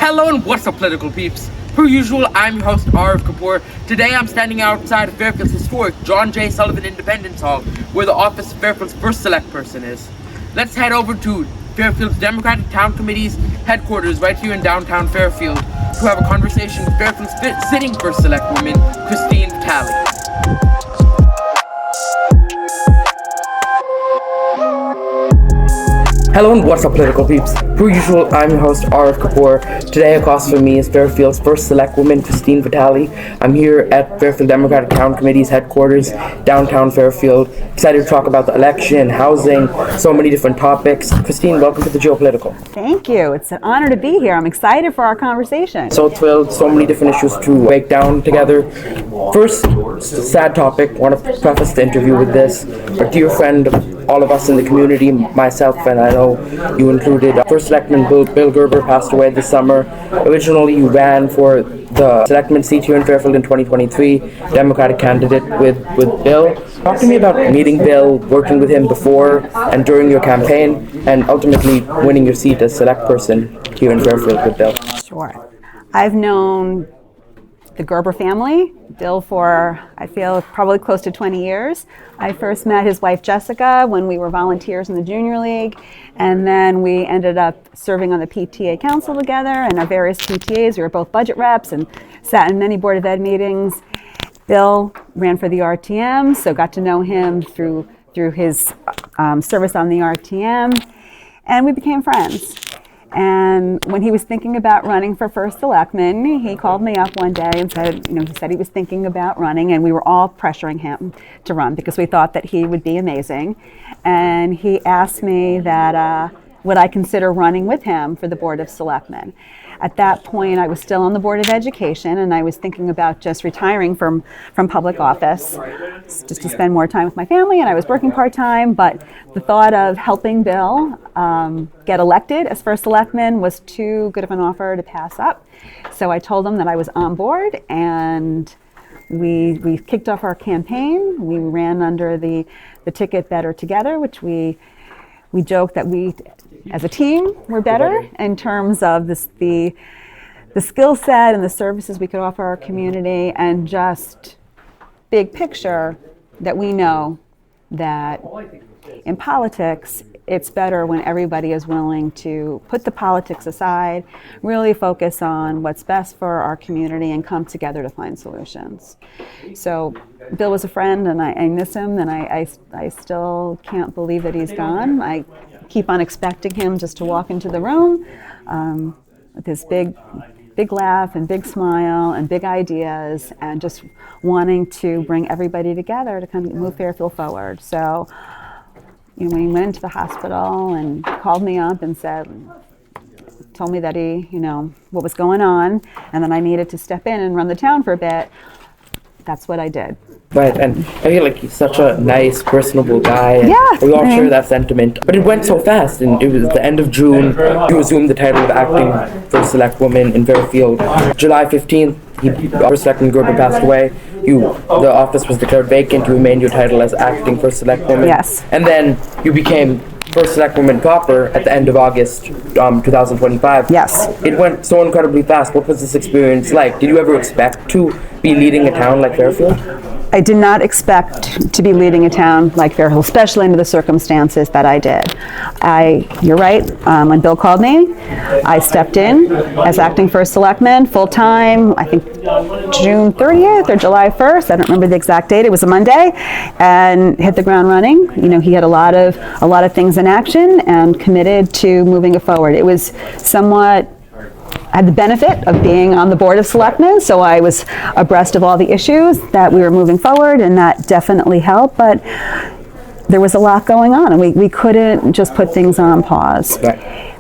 Hello and what's up, political peeps? Per usual, I'm your host, Arav Kapoor. Today I'm standing outside of Fairfield's historic John J. Sullivan Independence Hall, where the office of Fairfield's first select person is. Let's head over to Fairfield's Democratic Town Committee's headquarters right here in downtown Fairfield to have a conversation with Fairfield's sitting First Selectwoman Christine Vitale. Hello and what's up, political peeps? Per usual, I'm your host, Arav Kapoor. Today across from me is Fairfield's First Selectwoman Christine Vitale. I'm here at Fairfield Democratic Town Committee's headquarters, downtown Fairfield. Excited to talk about the election, housing, so many different topics. Christine, welcome to the GeoPolitical. Thank you. It's an honor to be here. I'm excited for our conversation. So thrilled, so many different issues to break down together. First, sad topic, want to preface the interview with this. A dear friend of all of us in the community, myself, and I know you included, First Selectman Bill Gerber passed away this summer. Originally, you ran for the Selectman seat here in Fairfield in 2023, Democratic candidate with Bill. Talk to me about meeting Bill, working with him before and during your campaign, and ultimately winning your seat as select person here in Fairfield with Bill. Sure. I've known the Gerber family, Bill, for, I feel, probably close to 20 years. I first met his wife Jessica when we were volunteers in the Junior League, and then we ended up serving on the PTA council together and our various PTAs. We were both budget reps and sat in many Board of Ed meetings. Bill ran for the RTM, so got to know him through his service on the RTM, and we became friends. And when he was thinking about running for First Selectman, he called me up one day and said, he said he was thinking about running, and we were all pressuring him to run because we thought that he would be amazing. And he asked me that would I consider running with him for the Board of Selectmen. At that point, I was still on the Board of Education, and I was thinking about just retiring from public office, just to spend more time with my family, and I was working part-time, but the thought of helping Bill get elected as First Selectman was too good of an offer to pass up. So I told him that I was on board, and we kicked off our campaign. We ran under the ticket Better Together, which we joked that we, as a team, were better in terms of the skill set and the services we could offer our community, and just big picture that we know that in politics, it's better when everybody is willing to put the politics aside, really focus on what's best for our community, and come together to find solutions. So Bill was a friend, and I miss him, and I still can't believe that he's gone. I keep on expecting him just to walk into the room with his big laugh and big smile and big ideas, and just wanting to bring everybody together to kind of move Fairfield forward. So when he went into the hospital and called me up and told me that he, what was going on, and then I needed to step in and run the town for a bit, that's what I did. Right, and I feel like he's such a nice, personable guy, and yeah, we all share that sentiment. But it went so fast, and it was the end of June. You assumed the title of acting First Select Woman in Fairfield. July 15th, First Selectman Gerber passed away. The office was declared vacant. You remained your title as acting First Select Woman. Yes. And then you became First Selectwoman Kapoor at the end of August 2025. Yes. It went so incredibly fast. What was this experience like? Did you ever expect to be leading a town like Fairfield? I did not expect to be leading a town like Fairfield, especially under the circumstances that I did. You're right, when Bill called me, I stepped in as acting First Selectman, full-time, I think June 30th or July 1st, I don't remember the exact date, it was a Monday, and hit the ground running. He had a lot of things in action and committed to moving it forward. It was somewhat, I had the benefit of being on the Board of Selectmen, so I was abreast of all the issues that we were moving forward, and that definitely helped, but there was a lot going on, and we couldn't just put things on pause. Right.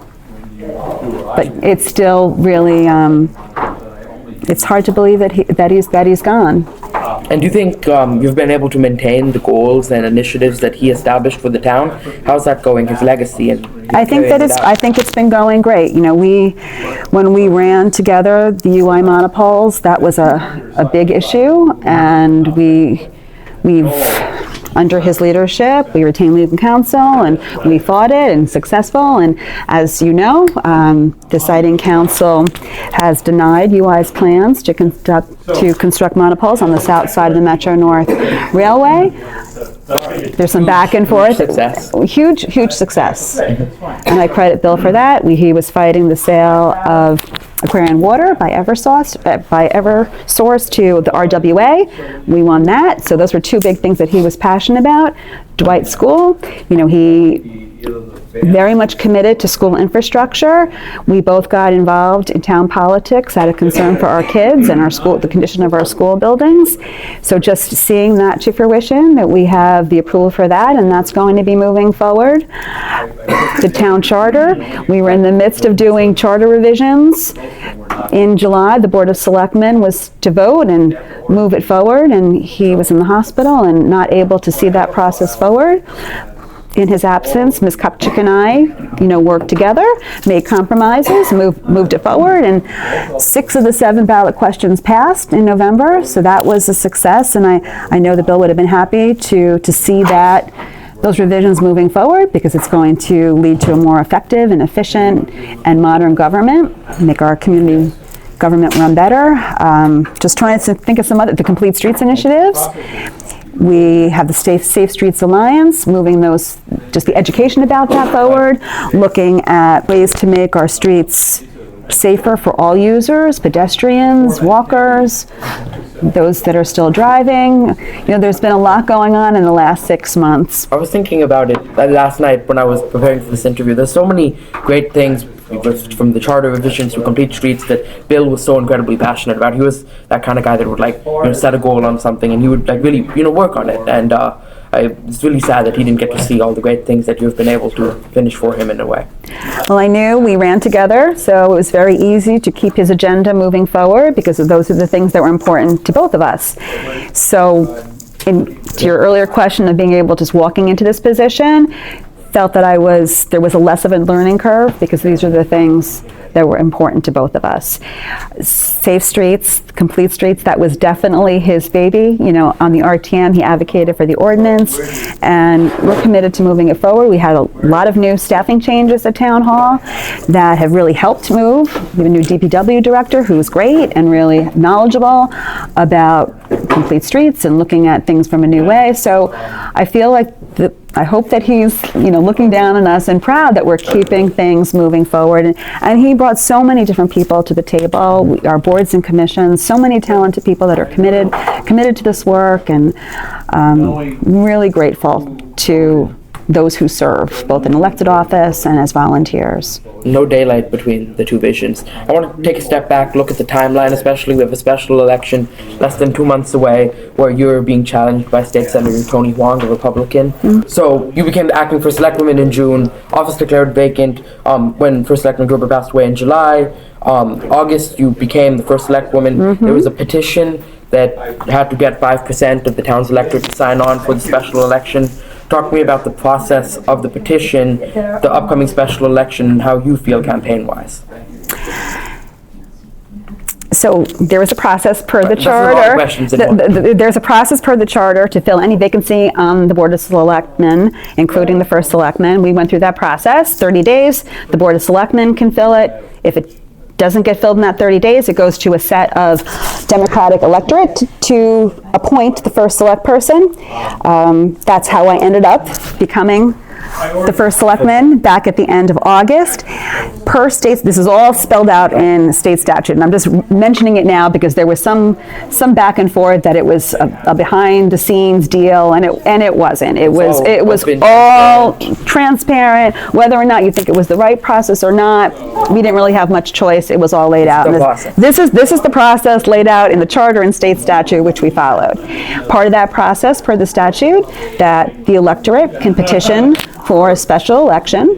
But it's still really, it's hard to believe that he's gone. And do you think you've been able to maintain the goals and initiatives that he established for the town? How's that going, his legacy? I think it's been going great. When we ran together the UI monopoles, that was a big issue, and we've under his leadership. We retained legal counsel, and we fought it, and successful. And as you know, the Siting Council has denied UI's plans to construct monopoles on the south side of the Metro North Railway. There's some back and forth. Success. Huge success. And I credit Bill for that. He was fighting the sale of Aquarian Water by Eversource to the RWA. We won that. So those were two big things that he was passionate about. Dwight School, he very much committed to school infrastructure. We both got involved in town politics out of concern for our kids and the condition of our school buildings. So just seeing that to fruition, that we have the approval for that, and that's going to be moving forward. The town charter, we were in the midst of doing charter revisions. In July, the Board of Selectmen was to vote and move it forward, and he was in the hospital and not able to see that process forward. In his absence, Ms. Kupchik and I, worked together, made compromises, moved it forward, and 6 of the 7 ballot questions passed in November, so that was a success, and I know the bill would have been happy to see those revisions moving forward, because it's going to lead to a more effective and efficient and modern government, make our community government run better. Just trying to think of the Complete Streets initiatives. We have the Safe Streets Alliance, moving just the education about that forward, looking at ways to make our streets safer for all users, pedestrians, walkers, those that are still driving. There's been a lot going on in the last 6 months. I was thinking about it last night when I was preparing for this interview. There's so many great things, from the charter revisions to Complete Streets, that Bill was so incredibly passionate about. He was that kind of guy that would set a goal on something, and he would really work on it. And it's really sad that he didn't get to see all the great things that you've been able to finish for him in a way. Well, I knew we ran together, so it was very easy to keep his agenda moving forward, because those are the things that were important to both of us. So, to your earlier question of being able to just walking into this position, felt that there was a less of a learning curve, because these are the things that were important to both of us. Safe Streets, Complete Streets, that was definitely his baby. On the RTM, he advocated for the ordinance, and we're committed to moving it forward. We had a lot of new staffing changes at Town Hall that have really helped move. We have a new DPW director who's great and really knowledgeable about Complete Streets and looking at things from a new way. So I feel like I hope that he's, looking down on us and proud that we're keeping things moving forward. And he brought so many different people to the table, our boards and commissions, so many talented people that are committed to this work, and really grateful to those who serve, both in elected office and as volunteers. No daylight between the two visions. I want to take a step back, look at the timeline, especially. We have a special election less than 2 months away, where you're being challenged by State Senator Tony Huang, a Republican. Mm-hmm. So you became the acting First Selectwoman in June, office declared vacant when First Selectman Gerber passed away in July. August, you became the First Selectwoman. Mm-hmm. There was a petition that had to get 5% of the town's electorate to sign on for the special election. Talk to me about the process of the petition, the upcoming special election, and how you feel campaign-wise. So there was a process per the charter. There's a process per the charter to fill any vacancy on the Board of Selectmen, including the First Selectman. We went through that process, 30 days. The Board of Selectmen can fill it. If it doesn't get filled in that 30 days, it goes to a set of Democratic electorate to appoint the first select person. That's how I ended up becoming the First Selectman back at the end of August. Per state, this is all spelled out in state statute, and I'm just mentioning it now because there was some back and forth that it was a behind-the-scenes deal, and it wasn't. It was all transparent. Whether or not you think it was the right process or not, we didn't really have much choice. It was all laid out. This is the process laid out in the charter and state statute, which we followed. Part of that process, per the statute, that the electorate can petition for a special election,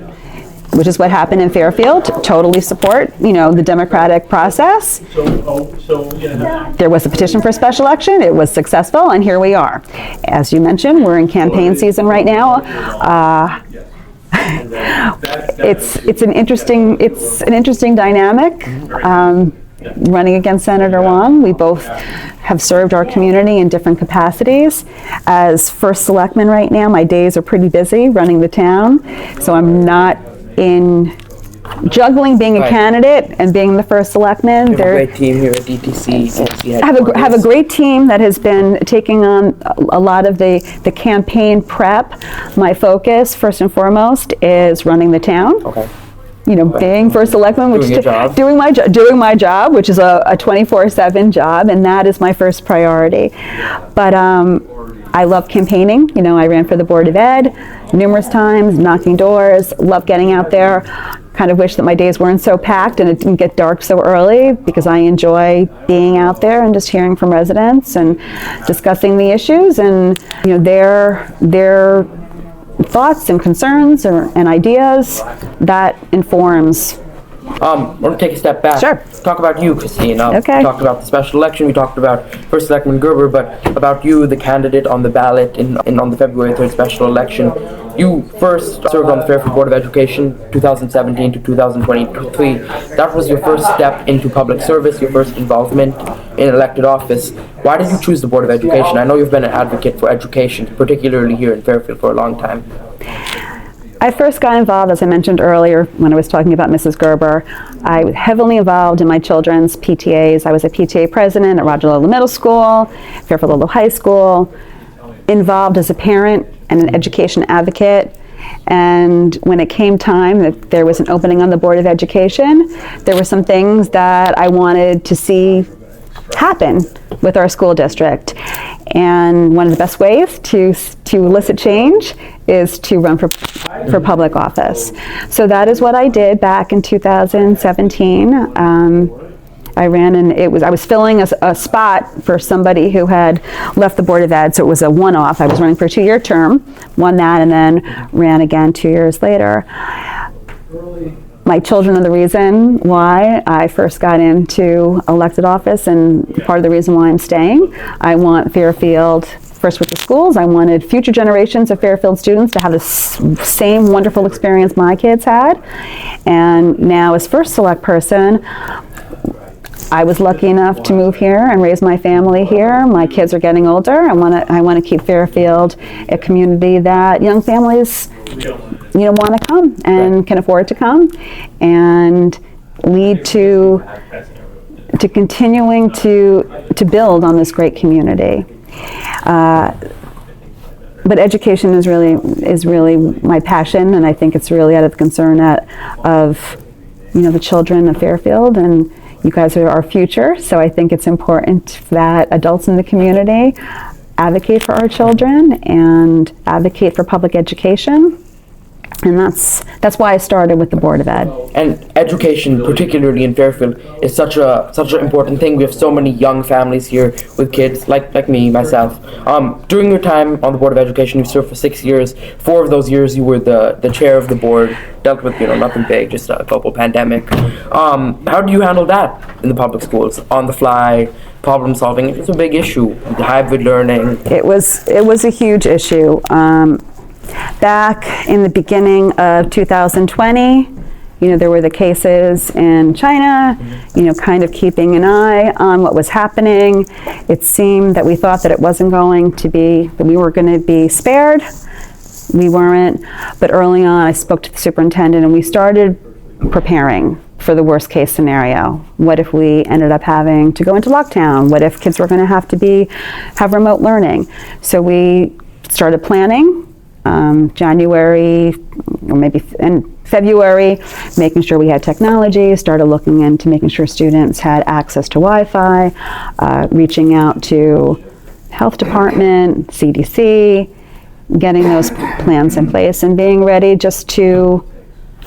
which is what happened in Fairfield. Totally support, the democratic process. There was a petition for a special election. It was successful, and here we are. As you mentioned, we're in campaign season right now. It's an interesting dynamic. running against Senator Wong. We both have served our community in different capacities. As First Selectman right now, my days are pretty busy running the town, so I'm not in juggling being a candidate and being the First Selectman. You have a great team here at DTC. I have a great team that has been taking on a lot of the campaign prep. My focus, first and foremost, is running the town. Okay. Being First Selectman, which is doing my job, which is a 24/7 job, and that is my first priority. But I love campaigning. I ran for the Board of Ed numerous times, knocking doors, love getting out there. Kind of wish that my days weren't so packed and it didn't get dark so early, because I enjoy being out there and just hearing from residents and discussing the issues and their thoughts and concerns and ideas that informs. I want to take a step back. Sure. Talk about you, Christine. Okay. We talked about the special election. We talked about First Selectman Gerber, but about you, the candidate on the ballot on the February 3rd special election. You first served on the Fairfield Board of Education, 2017 to 2023. That was your first step into public service, your first involvement in elected office. Why did you choose the Board of Education? I know you've been an advocate for education, particularly here in Fairfield, for a long time. I first got involved, as I mentioned earlier, when I was talking about Mrs. Gerber. I was heavily involved in my children's PTAs. I was a PTA president at Roger Lowell Middle School, Fairfield Lowell High School, involved as a parent and an education advocate. And when it came time that there was an opening on the Board of Education, there were some things that I wanted to see happen with our school district. And one of the best ways to elicit change is to run for public office. So that is what I did back in 2017. I ran, and I was filling a spot for somebody who had left the Board of Ed, so it was a one-off. I was running for a 2-year term, won that, and then ran again 2 years later. My children are the reason why I first got into elected office, and part of the reason why I'm staying. I want Fairfield, first with the schools, I wanted future generations of Fairfield students to have the same wonderful experience my kids had. And now as first select person, I was lucky enough to move here and raise my family here. My kids are getting older. I want to keep Fairfield a community that young families want to come and can afford to come, and lead to continuing to build on this great community. But education is really my passion, and I think it's really out of the concern of the children of Fairfield, and you guys are our future. So I think it's important that adults in the community advocate for our children and advocate for public education. And that's why I started with the Board of Ed. And education, particularly in Fairfield, is such an important thing. We have so many young families here with kids, like me, myself. During your time on the Board of Education, you served for 6 years. 4 of those years, you were the chair of the board. Dealt with nothing big, just a global pandemic. How do you handle that in the public schools? On the fly, problem solving. It's a big issue. The hybrid learning. It was a huge issue. Back in the beginning of 2020, there were the cases in China, kind of keeping an eye on what was happening. It seemed that we thought that it wasn't going to be, that we were going to be spared. We weren't. But early on, I spoke to the superintendent, and we started preparing for the worst case scenario. What if we ended up having to go into lockdown? What if kids were going to have remote learning? So we started planning. January, or maybe in February, making sure we had technology, started looking into making sure students had access to Wi-Fi, reaching out to health department, CDC, getting those plans in place, and being ready just to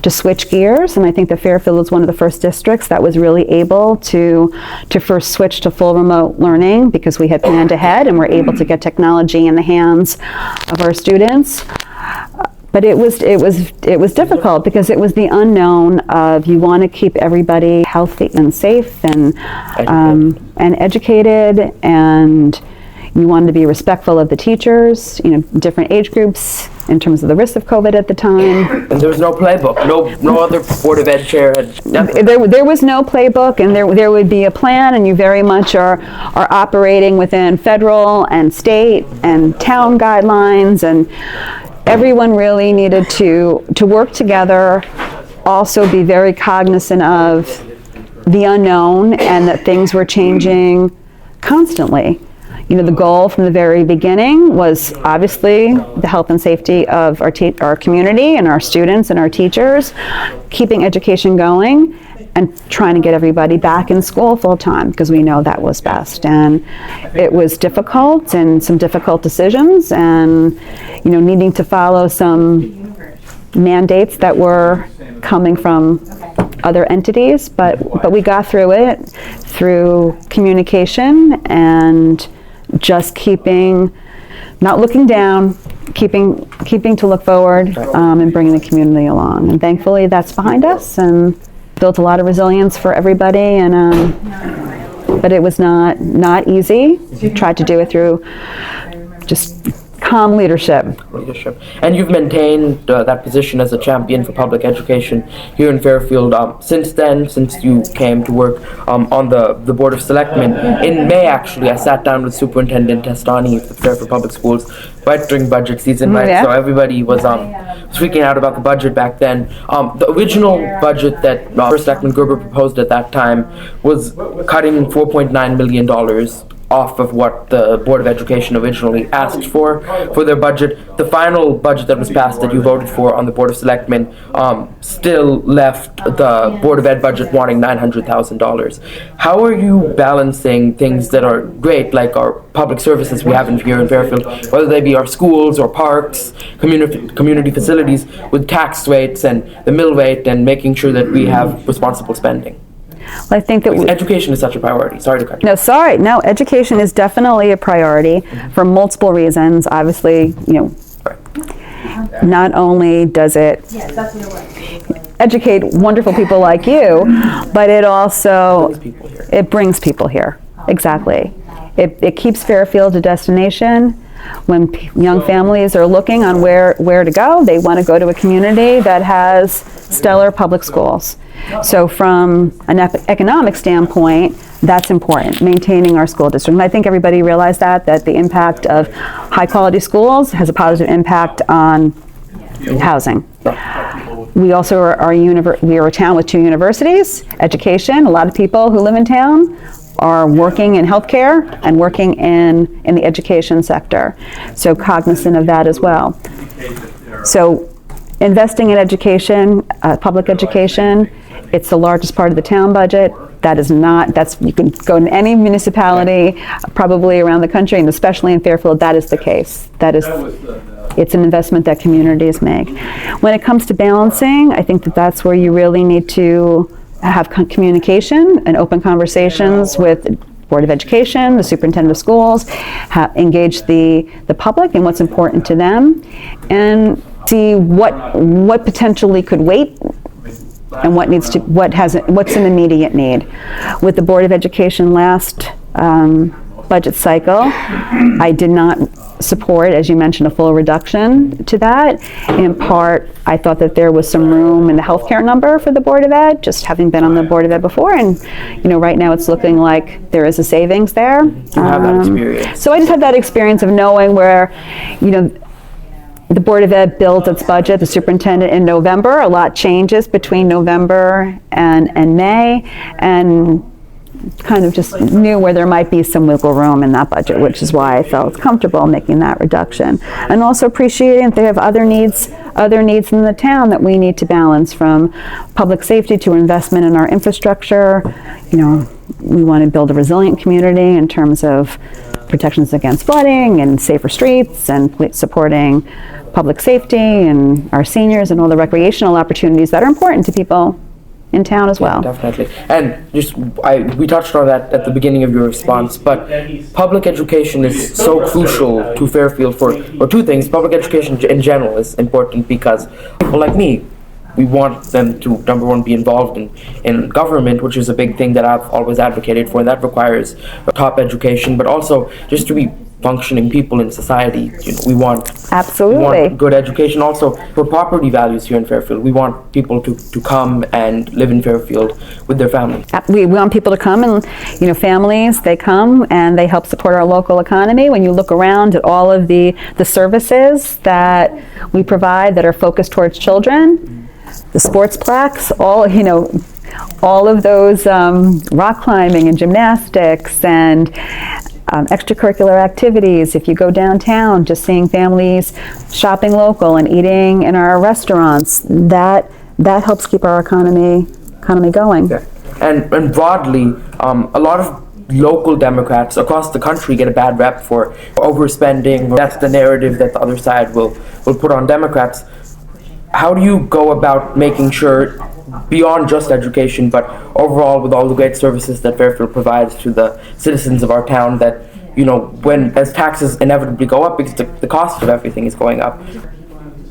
switch gears. And I think that Fairfield was one of the first districts that was really able to first switch to full remote learning, because we had planned ahead and were able to get technology in the hands of our students. But it was difficult, because it was the unknown of, you want to keep everybody healthy and safe and educated, and You wanted to be respectful of the teachers, different age groups in terms of the risk of COVID at the time. And there was no playbook. No other Board of Ed chair had. There was no playbook, and there would be a plan, and you very much are operating within federal and state and town guidelines, and everyone really needed to work together, also be very cognizant of the unknown and that things were changing constantly. The goal from the very beginning was obviously the health and safety of our community and our students and our teachers, keeping education going and trying to get everybody back in school full time, because we know that was best. And it was difficult, and some difficult decisions, and needing to follow some mandates that were coming from other entities, but we got through it through communication and just not looking down, keeping to look forward, and bringing the community along. And thankfully that's behind us, and built a lot of resilience for everybody. And but it was not easy. We tried to do it through just calm leadership. And you've maintained that position as a champion for public education here in Fairfield since you came to work on the Board of Selectmen. In May, actually, I sat down with Superintendent Testani of the Fairfield Public Schools right during budget season, right? Yeah. So everybody was freaking out about the budget back then. The original budget that First Selectman Gerber proposed at that time was cutting $4.9 million off of what the Board of Education originally asked for their budget. The final budget that was passed that you voted for on the Board of Selectmen still left the Board of Ed budget wanting $900,000. How are you balancing things that are great, like our public services we have here in Fairfield, whether they be our schools or parks, community facilities, with tax rates and the mill rate, and making sure that we have responsible spending? I think that education is such a priority. Sorry to cut you. No, education is definitely a priority for multiple reasons. Obviously, not only does it educate wonderful people like you, but it also brings people here. Exactly. It keeps Fairfield a destination. When young families are looking on where to go, they want to go to a community that has stellar public schools. So from an economic standpoint, that's important, maintaining our school district. And I think everybody realized that the impact of high quality schools has a positive impact on housing. We also we are a town with 2 universities, education. A lot of people who live in town are working in healthcare and working in the education sector. So cognizant of that as well. So investing in education, public education, it's the largest part of the town budget. You can go in any municipality probably around the country, and especially in Fairfield, that is the case. It's an investment that communities make. When it comes to balancing, I think that's where you really need to have communication and open conversations with Board of Education, the superintendent of schools, engage the public in what's important to them, and see what potentially could wait and what's an immediate need. With the Board of Education last budget cycle, I did not support, as you mentioned, a full reduction to that. In part, I thought that there was some room in the healthcare number for the Board of Ed, just having been on the Board of Ed before, and right now it's looking like there is a savings there. You have that experience. So I just had that experience of knowing where, the Board of Ed built its budget, the superintendent, in November. A lot changes between November and May, and kind of just knew where there might be some wiggle room in that budget, which is why I felt comfortable making that reduction. And also appreciating that they have other needs in the town that we need to balance, from public safety to investment in our infrastructure. We want to build a resilient community in terms of protections against flooding and safer streets, and supporting public safety and our seniors and all the recreational opportunities that are important to people in town as well. Yeah, definitely. And we touched on that at the beginning of your response, but public education is so crucial to Fairfield for 2 things. Public education in general is important because people like me, we want them to, number one, be involved in government, which is a big thing that I've always advocated for, and that requires top education, but also just to be functioning people in society. We want Absolutely. good education. Also, for property values here in Fairfield, we want people to come and live in Fairfield with their families. We want people to come and, families, they come and they help support our local economy. When you look around at all of the services that we provide that are focused towards children, the sports plaques, all of those rock climbing and gymnastics and extracurricular activities. If you go downtown, just seeing families shopping local and eating in our restaurants, that helps keep our economy going. Yeah. And broadly, a lot of local Democrats across the country get a bad rep for overspending. That's the narrative that the other side will put on Democrats. How do you go about making sure, beyond just education, but overall with all the great services that Fairfield provides to the citizens of our town, that, as taxes inevitably go up because the cost of everything is going up,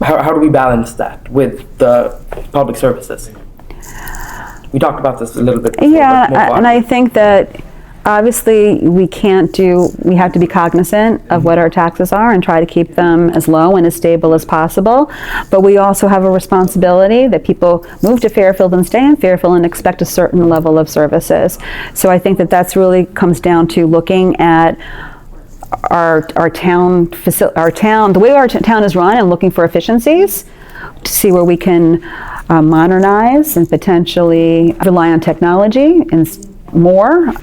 how do we balance that with the public services? We talked about this a little bit before. Yeah, and I think that obviously we have to be cognizant of what our taxes are and try to keep them as low and as stable as possible. But we also have a responsibility that people move to Fairfield and stay in Fairfield and expect a certain level of services. So I think that's really comes down to looking at our town, the way our town is run, and looking for efficiencies to see where we can modernize and potentially rely on technology and more.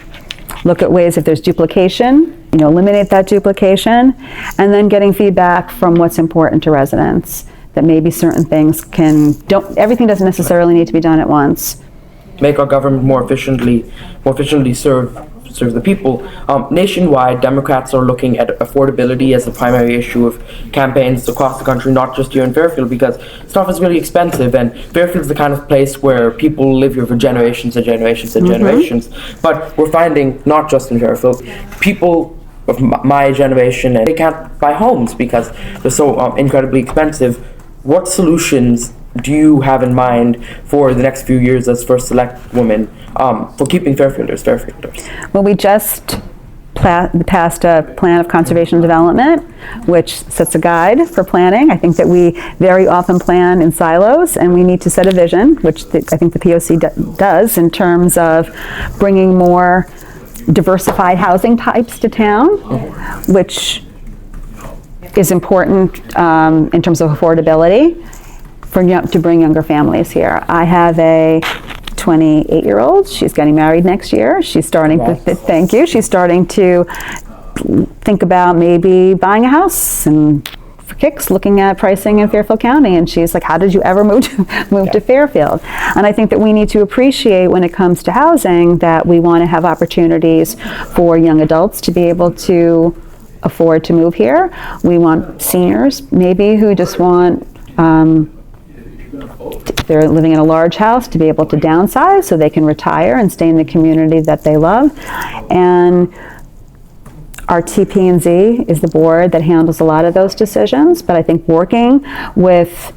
Look at ways if there's duplication, eliminate that duplication, and then getting feedback from what's important to residents. That maybe certain things everything doesn't necessarily need to be done at once. Make our government more efficiently serve the people. Nationwide, Democrats are looking at affordability as the primary issue of campaigns across the country, not just here in Fairfield, because stuff is really expensive, and Fairfield's the kind of place where people live here for generations and generations and generations. But we're finding, not just in Fairfield, people of my generation, and they can't buy homes because they're so incredibly expensive. What solutions do you have in mind for the next few years as First Selectwoman for keeping Fairfielders? Well, we just passed a plan of conservation and development, which sets a guide for planning. I think that we very often plan in silos, and we need to set a vision, which I think the POC does, in terms of bringing more diversified housing types to town, which is important in terms of affordability to bring younger families here. I have a 28-year-old. She's getting married next year. She's starting thank you. She's starting to think about maybe buying a house, and for kicks, looking at pricing in Fairfield County. And she's like, how did you ever move to Fairfield? And I think that we need to appreciate, when it comes to housing, that we want to have opportunities for young adults to be able to afford to move here. We want seniors maybe who just want if they're living in a large house, to be able to downsize so they can retire and stay in the community that they love. And our TP&Z is the board that handles a lot of those decisions, but I think working with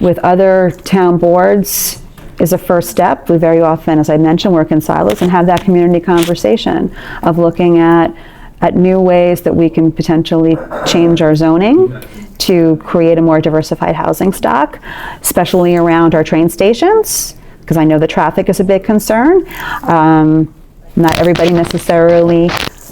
other town boards is a first step. We very often, as I mentioned, work in silos and have that community conversation of looking at new ways that we can potentially change our zoning to create a more diversified housing stock, especially around our train stations, because I know the traffic is a big concern. Not everybody necessarily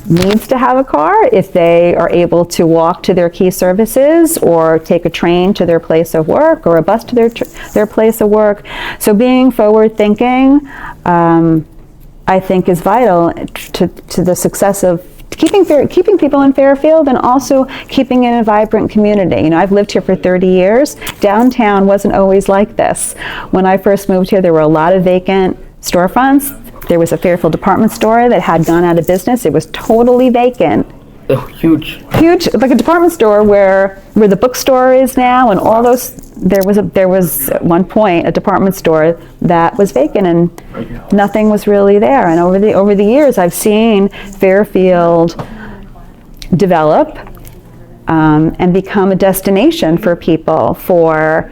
needs to have a car if they are able to walk to their key services or take a train to their place of work or a bus to their place of work. So being forward thinking, I think, is vital to the success of keeping people in Fairfield, and also keeping it a vibrant community. I've lived here for 30 years. Downtown wasn't always like this. When I first moved here, there were a lot of vacant storefronts. There was a Fairfield department store that had gone out of business. It was totally vacant. Huge, like a department store where the bookstore is now, and all those. There was at one point a department store that was vacant, and nothing was really there. And over the years, I've seen Fairfield develop and become a destination for people for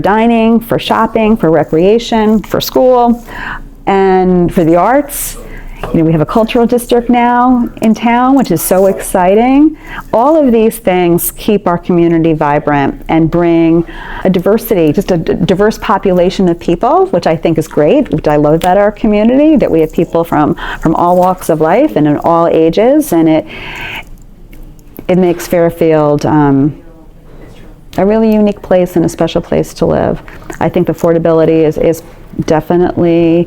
dining, for shopping, for recreation, for school, and for the arts. We have a cultural district now in town, which is so exciting. All of these things keep our community vibrant and bring a diversity, just a diverse population of people, which I think is great, which I love about our community, that we have people from all walks of life and in all ages, and it makes Fairfield a really unique place and a special place to live. I think affordability is definitely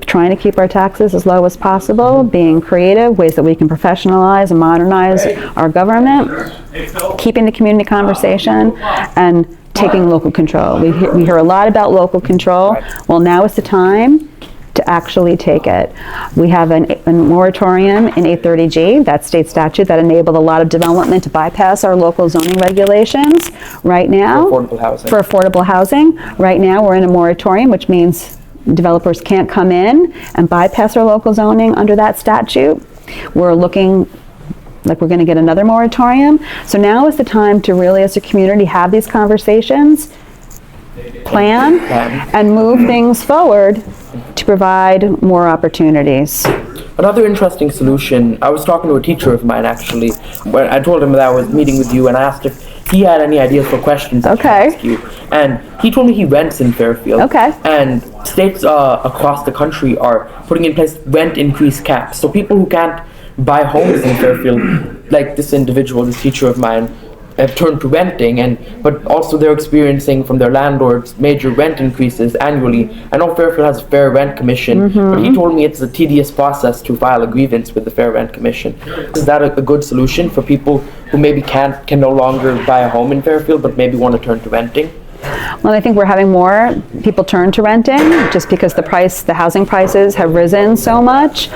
trying to keep our taxes as low as possible, being creative, ways that we can professionalize and modernize our government, keeping the community conversation, and taking local control. We hear a lot about local control. Well, now is the time to actually take it. We have a moratorium in 830G, that state statute that enabled a lot of development to bypass our local zoning regulations. Right now, For affordable housing. Right now, we're in a moratorium, which means developers can't come in and bypass our local zoning under that statute. We're looking like we're going to get another moratorium. So now is the time to really, as a community, have these conversations, plan, and move things forward to provide more opportunities. Another interesting solution, I was talking to a teacher of mine actually, when I told him that I was meeting with you, and I asked if he had any ideas for questions I should ask you. And he told me he rents in Fairfield. Okay. And states across the country are putting in place rent increase caps. So people who can't buy homes in Fairfield, like this individual, this teacher of mine, have turned to renting, but also they're experiencing from their landlords major rent increases annually. I know Fairfield has a fair rent commission, but he told me it's a tedious process to file a grievance with the fair rent commission. Is that a good solution for people who maybe can no longer buy a home in Fairfield, but maybe want to turn to renting? Well, I think we're having more people turn to renting just because the housing prices have risen so much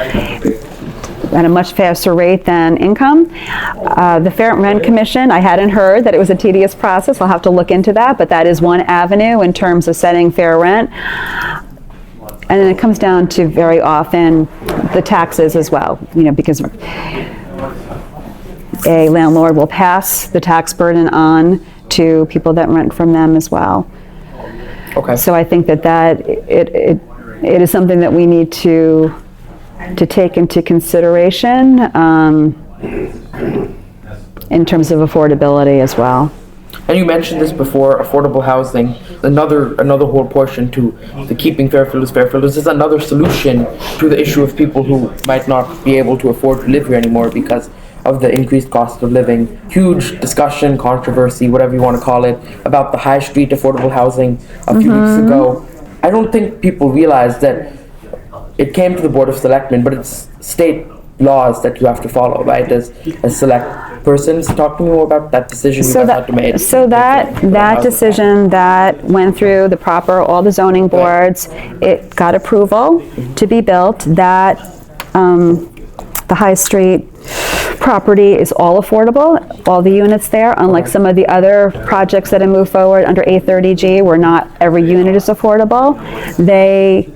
at a much faster rate than income. The Fair Rent Commission, I hadn't heard that it was a tedious process. I'll have to look into that, but that is one avenue in terms of setting fair rent. And then it comes down to very often the taxes as well, because a landlord will pass the tax burden on to people that rent from them as well. Okay. So I think that it is something that we need to take into consideration in terms of affordability as well. And you mentioned this before, affordable housing, another whole portion to the keeping Fairfield as Fairfield. This is another solution to the issue of people who might not be able to afford to live here anymore because of the increased cost of living. Huge discussion, controversy, whatever you want to call it, about the high street affordable housing a few weeks ago. I don't think people realize that it came to the Board of Selectmen, but it's state laws that you have to follow, right? As select persons, talk to me more about that decision you guys had to make. So that decision that went through all the zoning boards, it got approval to be built. That the High Street property is all affordable, all the units there, unlike some of the other projects that have moved forward under 830G where not every unit is affordable. They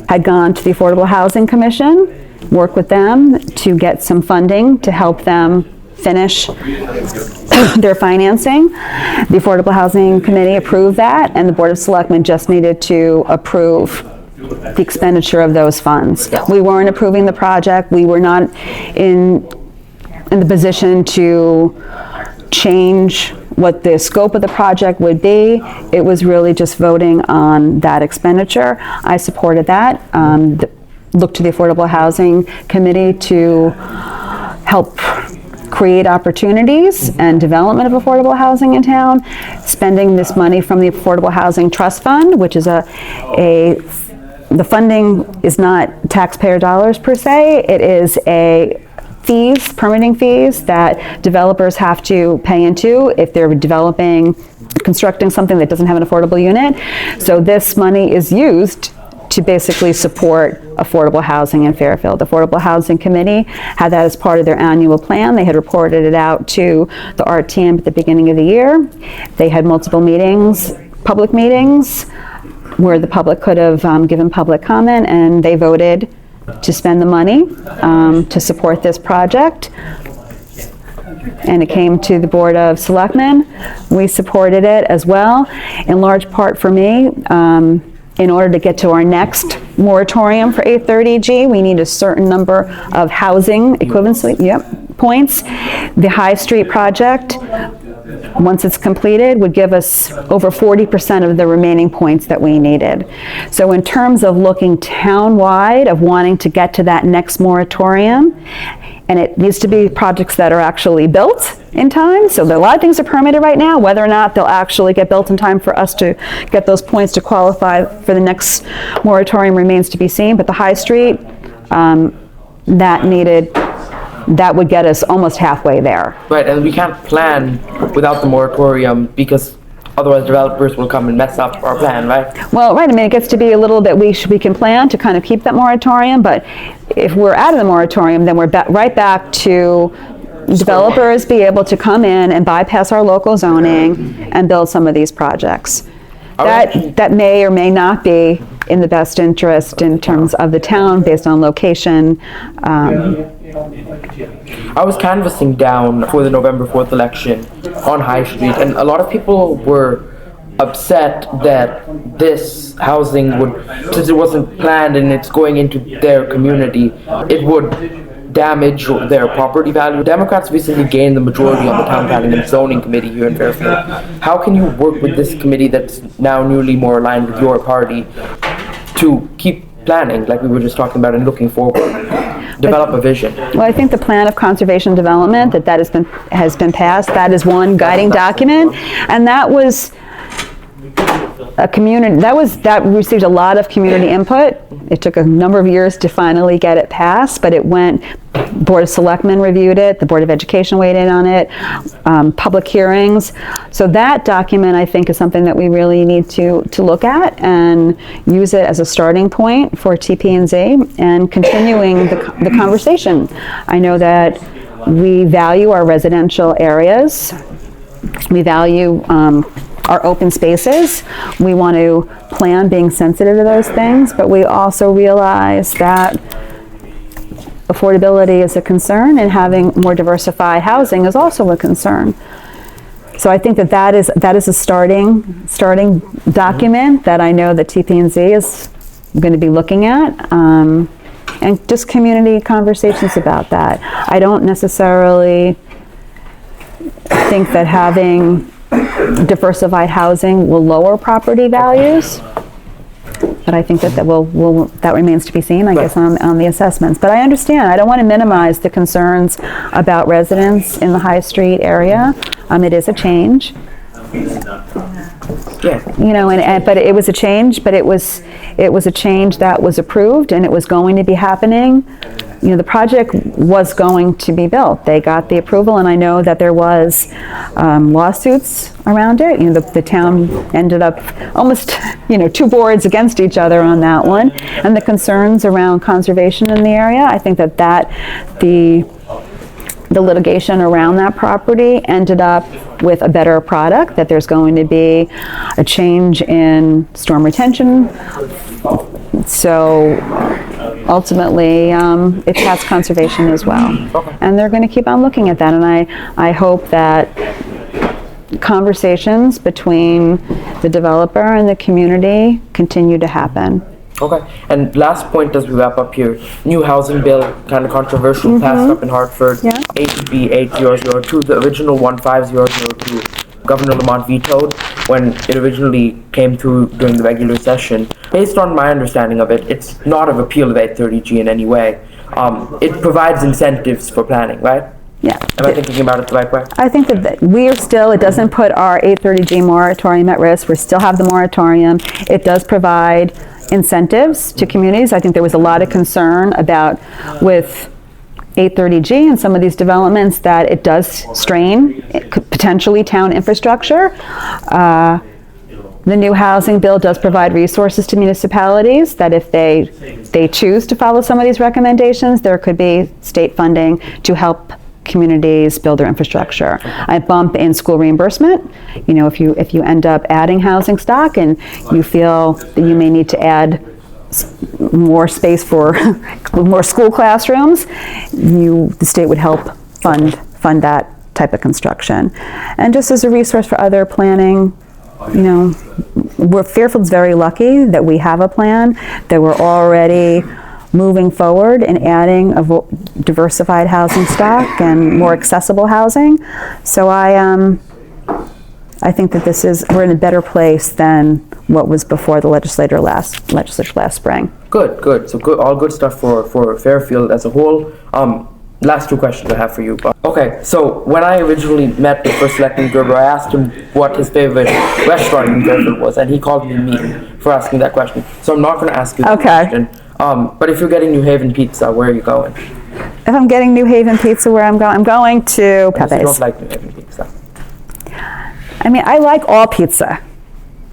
had gone to the Affordable Housing Commission, worked with them to get some funding to help them finish their financing. The Affordable Housing Committee approved that, and the Board of Selectmen just needed to approve the expenditure of those funds. We weren't approving the project. We were not in the position to change what the scope of the project would be. It was really just voting on that expenditure. I supported that. Looked to the Affordable Housing Committee to help create opportunities and development of affordable housing in town, spending this money from the Affordable Housing Trust Fund, which is the funding is not taxpayer dollars per se. It is permitting fees that developers have to pay into if they're constructing something that doesn't have an affordable unit. So this money is used to basically support affordable housing in Fairfield. The Affordable Housing Committee had that as part of their annual plan. They had reported it out to the art team at the beginning of the year. They had multiple meetings, public meetings, where the public could have given public comment, and they voted to spend the money to support this project. And it came to the Board of Selectmen. We supported it as well. In large part for me, in order to get to our next moratorium for 830G, we need a certain number of housing equivalency points. The High Street project, once it's completed, would give us over 40% of the remaining points that we needed. So in terms of looking town-wide, of wanting to get to that next moratorium, and it needs to be projects that are actually built in time. So a lot of things are permitted right now. Whether or not they'll actually get built in time for us to get those points to qualify for the next moratorium remains to be seen. But the High Street, that would get us almost halfway there. Right, and we can't plan without the moratorium because otherwise developers will come and mess up our plan, right? Well, right, I mean, it gets to be a little bit, we can plan to kind of keep that moratorium, but if we're out of the moratorium, then we're right back to developers be able to come in and bypass our local zoning and build some of these projects. That may or may not be in the best interest in terms of the town based on location. I was canvassing down for the November 4th election on High Street, and a lot of people were upset that this housing would, since it wasn't planned and it's going into their community, it would damage their property value. Democrats recently gained the majority on the Town Planning and Zoning Committee here in Fairfield. How can you work with this committee that's now newly more aligned with your party to keep planning, like we were just talking about, and looking forward? Develop a vision. Well, I think the plan of conservation development that has been passed, that is one guiding document, and that was a community, that received a lot of community input. It took a number of years to finally get it passed, but it went, Board of Selectmen reviewed it, the Board of Education weighed in on it, public hearings. So that document, I think, is something that we really need to look at and use it as a starting point for TP&Z and continuing the conversation. I know that we value our residential areas. We value our open spaces. We want to plan being sensitive to those things, but we also realize that affordability is a concern, and having more diversified housing is also a concern. So I think that is a starting document that I know that TP&Z is going to be looking at, and just community conversations about that. I don't necessarily think that having diversified housing will lower property values, but I think that remains to be seen, I guess, on the assessments. But I understand, I don't want to minimize the concerns about residents in the High Street area. It is a change. Yeah. You know, but it was a change, but it was a change that was approved, and it was going to be happening. You know, the project was going to be built. They got the approval, and I know that there was lawsuits around it. You know, the town ended up almost, two boards against each other on that one. And the concerns around conservation in the area, I think that the litigation around that property ended up with a better product, that there's going to be a change in storm retention. So ultimately, it has conservation as well. And they're going to keep on looking at that. And I hope that conversations between the developer and the community continue to happen. Okay, and last point as we wrap up here, new housing bill, kind of controversial, passed up in Hartford, Yeah. HB 8002, the original 15002, Governor Lamont vetoed when it originally came through during the regular session. Based on my understanding of it, it's not a repeal of 830G in any way. It provides incentives for planning, right? Yeah. Am I thinking about it the right way? I think that we are still, it doesn't put our 830G moratorium at risk. We still have the moratorium. It does provide incentives to communities. I think there was a lot of concern about with 830G and some of these developments that it does strain potentially town infrastructure. The new housing bill does provide resources to municipalities that if they choose to follow some of these recommendations, there could be state funding to help communities build their infrastructure. A bump in school reimbursement. You know, if you end up adding housing stock and you feel that you may need to add more space for more school classrooms, the state would help fund that type of construction. And just as a resource for other planning Fairfield's very lucky that we have a plan, that we're already moving forward and adding a diversified housing stock and more accessible housing. So I think that we're in a better place than what was before the legislature last spring. Good. So good, all good stuff for Fairfield as a whole. Last two questions I have for you. Okay, so when I originally met with First Selectman Gerber, I asked him what his favorite restaurant in Fairfield was, and he called me mean for asking that question. So I'm not going to ask you that question. But if you're getting New Haven pizza, where are you going? If I'm getting New Haven pizza, where I'm going to Pepe's. You don't like New Haven pizza. I mean, I like all pizza.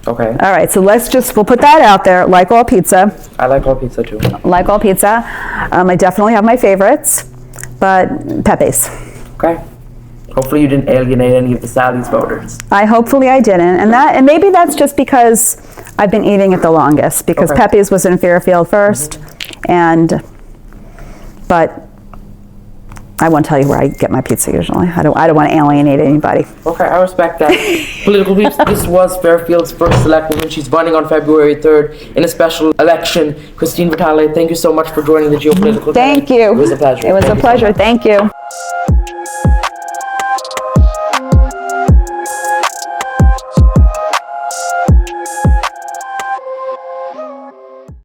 Okay. All right, so we'll put that out there. Like all pizza. I like all pizza too. Like all pizza. I definitely have my favorites, but Pepe's. Okay. Hopefully you didn't alienate any of the Sally's voters. Hopefully I didn't, and maybe that's just because I've been eating it the longest, because Pepe's was in Fairfield first, but I won't tell you where I get my pizza usually. I don't want to alienate anybody. Okay, I respect that. Political peeps, this was Fairfield's first selectwoman. She's running on February 3rd in a special election. Christine Vitale, thank you so much for joining the GeoPolitical. Thank you. It was a pleasure. It was a pleasure. Thank you.